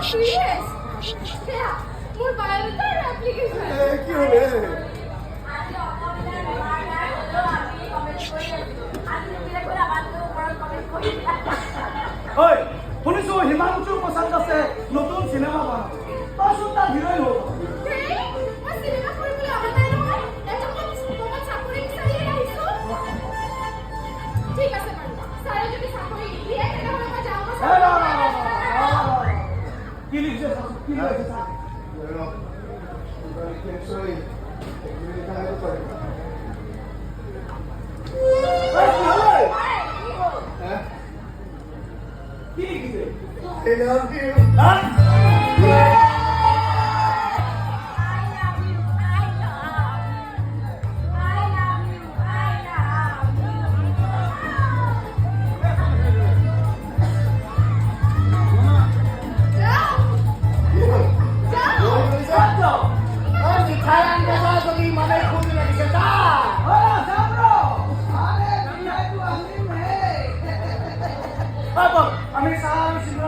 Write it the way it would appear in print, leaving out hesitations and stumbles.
Serious দেয়া মোর বায়োডাটার application কি হলে আজ অপবিত্র বারবার হলো আমি কমেন্ট করি আজ বিলে করে আবার তো কমেন্ট করি ওই শুনিছো হিমাংশুৰ পছন্দ আছে নতুন সিনেমা বনাব তইচোন তাৰ হিৰোইন হ'ব মই সিনেমা কৰিবলৈ অহা নাই নহয় এটা মই চাকৰি বিচাৰি আহিছো ঠিক আছে বাৰু ছাৰে যদি চাকৰি দিয়ে তেনেহ'লে মই যাওঁ কি লিখিছে কি লিখিছে কি লিখিছে I love you. আমি চাহ